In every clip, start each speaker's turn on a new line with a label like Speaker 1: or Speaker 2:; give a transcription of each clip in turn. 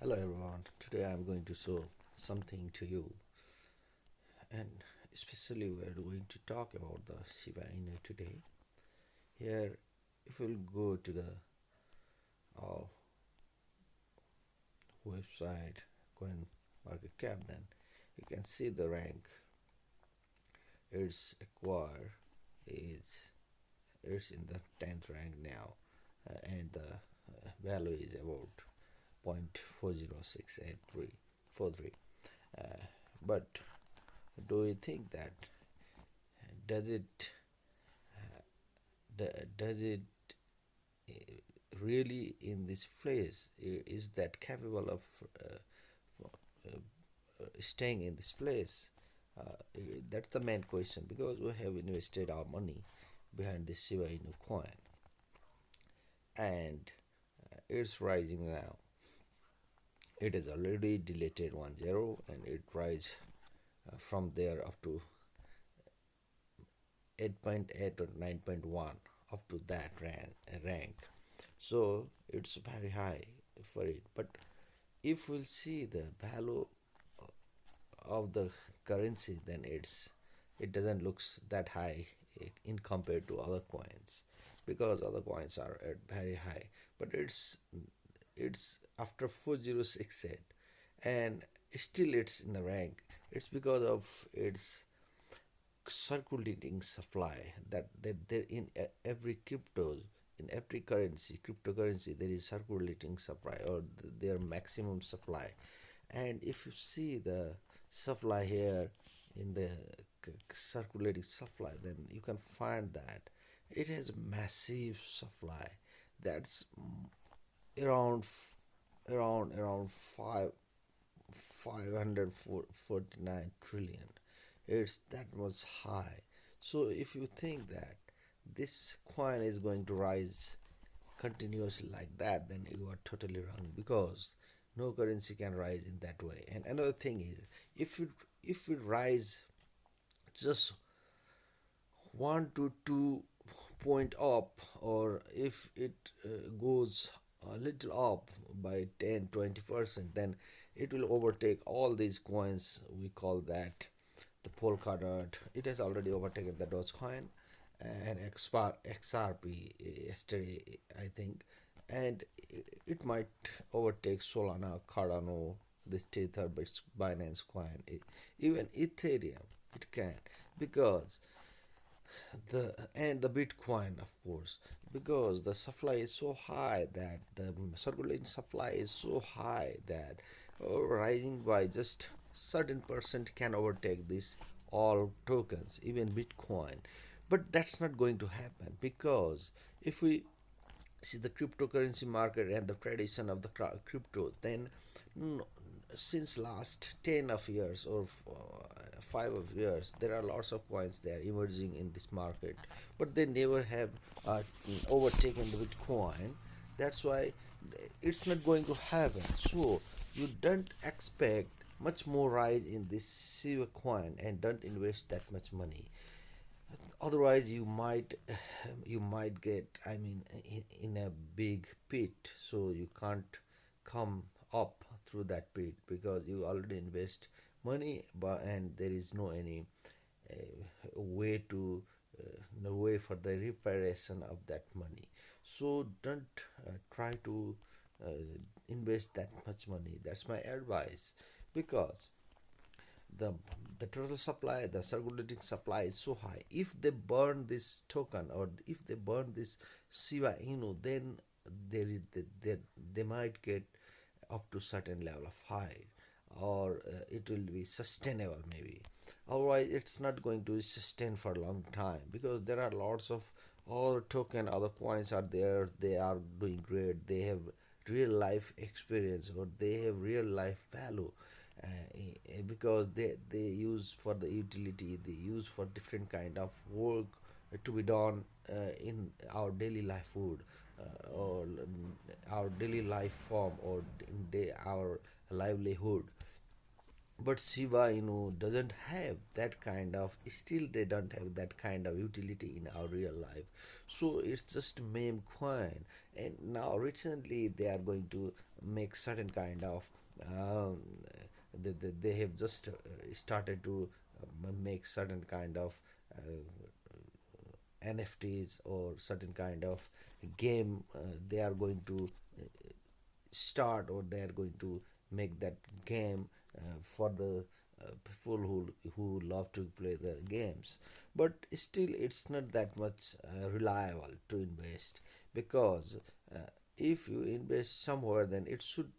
Speaker 1: Hello everyone. Today I'm going to show something to you, and especially we're going to talk about the Shiba Inu today. Here, if we'll go to the uh, website Coin Market Cap, then you can see the rank. Its acquire is it's in the 10th rank now, and the value is about 0.406843. But do you think that does it does it really in this place is that capable of staying in this place? That's the main question, because we have invested our money behind this Shiba Inu coin, and it's rising now. It is already deleted 10, and it rise from there up to 8.8 or 9.1, up to that rank. So it's very high for it. But if we'll see the value of the currency, then it doesn't looks that high in compared to other coins, because other coins are at very high. But it's after 4068, and still it's in the rank. It's because of its circulating supply, that there in every crypto, in every cryptocurrency, there is circulating supply, or their maximum supply. And if you see the supply here in the circulating supply, then you can find that it has massive supply. That's around around 549 trillion. It's that much high. So if you think that this coin is going to rise continuously like that, then you are totally wrong, because no currency can rise in that way. And another thing is, if it rise just 1 to 2 point up, or if it goes a little up by 10-20%, then it will overtake all these coins. We call that the polka dot. It has already overtaken the Dogecoin and XRP yesterday, I think, and it might overtake Solana, Cardano, this Tether, Binance coin, even Ethereum. It can, because the Bitcoin, of course, because the supply is so high, that the circulating supply is so high that rising by just certain percent can overtake this all tokens, even Bitcoin. But that's not going to happen, because if we see the cryptocurrency market and the tradition of the crypto, then mm, since last 10 of years, or 5 of years, there are lots of coins they are emerging in this market, but they never have overtaken the Bitcoin. That's why it's not going to happen. So you don't expect much more rise in this Shiba coin, and don't invest that much money. Otherwise you might get, I mean, in a big pit, so you can't come up through that pit, because you already invest money, but and there is no any way to no way for the reparation of that money. So don't try to uh, invest that much money. That's my advice, because the the total supply, the circulating supply is so high. If they burn this token, or if they burn this Shiba Inu, then there is they might get up to certain level of high, or it will be sustainable maybe. Otherwise it's not going to sustain for a long time, because there are lots of other token, other coins are there, they are doing great, they have real life experience, or they have real life value, because they use for the utility, they use for different kind of work to be done in our daily life food, or our daily life form, or in our livelihood. but Shiba Inu doesn't have that kind of, still they don't have that kind of utility in our real life. So it's just meme coin. And now recently they are going to make certain kind of, um, they have just started to make certain kind of NFTs or certain kind of game. They are going to start, or they are going to make that game for the people who love to play the games. But still it's not that much reliable to invest, because if you invest somewhere, then it should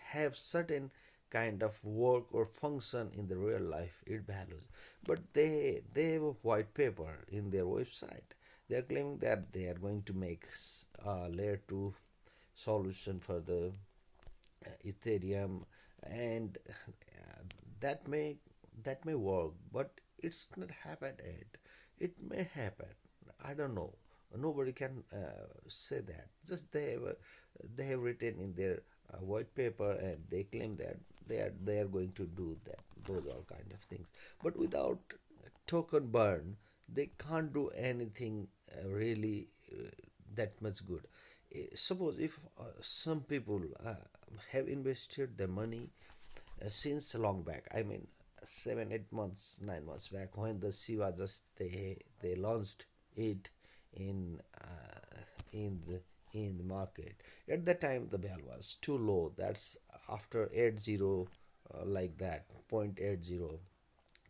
Speaker 1: have certain kind of work or function in the real life it values. But they have a white paper in their website. They are claiming that they are going to make layer 2 solution for the Ethereum, and that may that may work, but it's not happened yet. It may happen. I don't know. Nobody can say that. Just they have written in their white paper, and they claim that they are going to do that. Those all kind of things. But without token burn, they can't do anything really that much good. Suppose if some people have invested their money since long back. I mean, 7, 8 months, 9 months back, when the Shiva just they launched it in in the market. At that time, the bell was too low. That's after 80, like that, 0.80,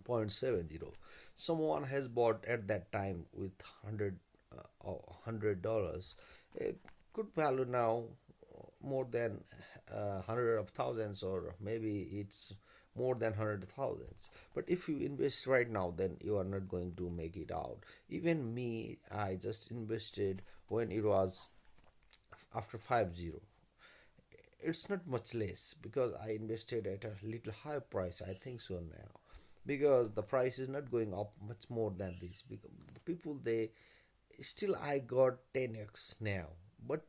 Speaker 1: 0.70. Someone has bought at that time with $100. It could value now more than hundred of thousands, or maybe it's more than hundred thousands. But if you invest right now, then you are not going to make it out. Even me, I just invested when it was after 50. It's not much less, because I invested at a little higher price, I think so now, because the price is not going up much more than this. Because the people, they still, I got 10x now, but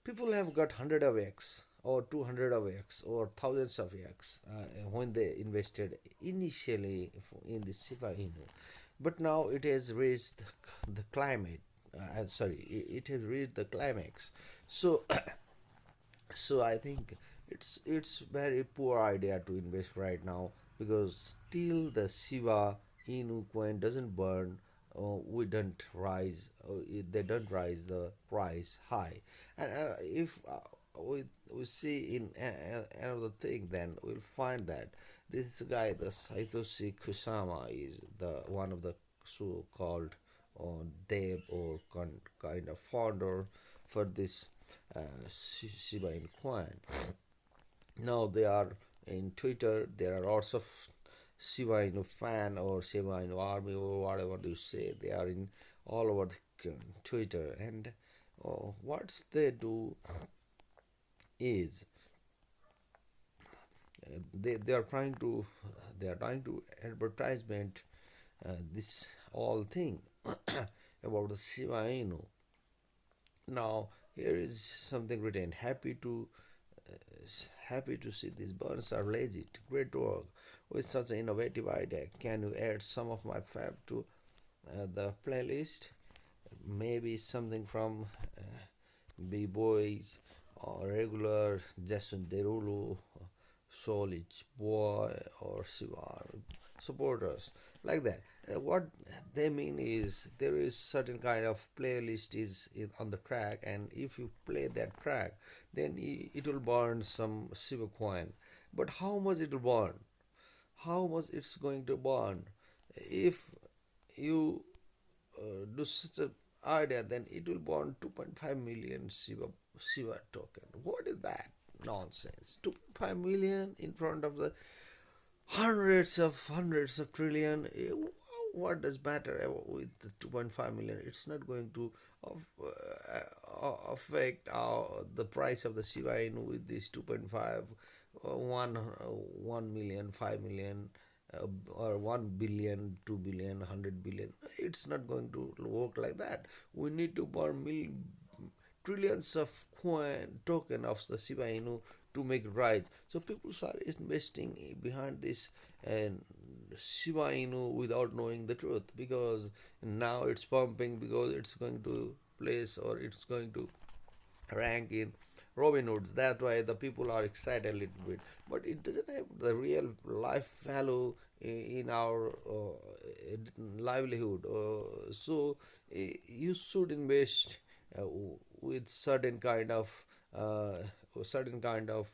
Speaker 1: people have got 100 of x or 200 of x or thousands of x when they invested initially in the Shiba Inu. But now it has reached the climate. Sorry, it has reached the climax. So so I think it's very poor idea to invest right now, because till the Shiba Inu coin doesn't burn, we don't rise. They don't rise the price high, and if we see in another thing, then we'll find that this guy, the Satoshi Kusama, is the one of the so-called dev or kind of founder for this Shiba Inu coin. Now they are in Twitter. There are lots of Shiba Inu fan or Shiba Inu army or whatever you say. They are in all over the Twitter, and what they do is they are trying to advertisement this all thing about the Shiba Inu. Now here is something written: happy to see these burns are legit. Great work with such an innovative idea. Can you add some of my fab to the playlist? Maybe something from B-Boys or regular Jason Derulo, Solich Boy, or Sivar supporters, like that. What they mean is there is certain kind of playlist is on the track, and if you play that track, then it will burn some silver coin. But how much it will burn? How much it's going to burn? If you do such a idea, then it will burn 2.5 million Shiba token. What is that nonsense? 2.5 million in front of the hundreds of trillion. What does matter with the 2.5 million? It's not going to affect the price of the Shiba Inu with this 2.5, 1 million, 5 million, or 1 billion, 2 billion, 100 billion. It's not going to work like that. We need to burn trillions of coin token of the Shiba Inu to make rise. So people are investing behind this and Shiba Inu without knowing the truth, because now it's pumping, because it's going to place or it's going to rank in robinhoods. That's why the people are excited a little bit, but it doesn't have the real life value in our livelihood. You should invest uh, with uh, certain kind of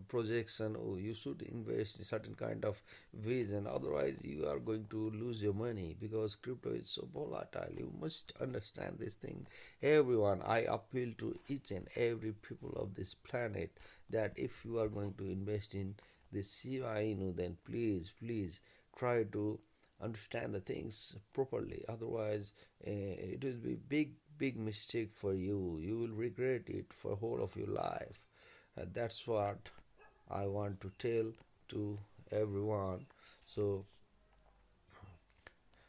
Speaker 1: projection, or you should invest in certain kind of vision. Otherwise you are going to lose your money, because crypto is so volatile. You must understand this thing. Everyone, I appeal to each and every people of this planet, that if you are going to invest in this Shiba Inu, then please try to understand the things properly. Otherwise it will be big mistake for you. You will regret it for whole of your life. That's what I want to tell to everyone. So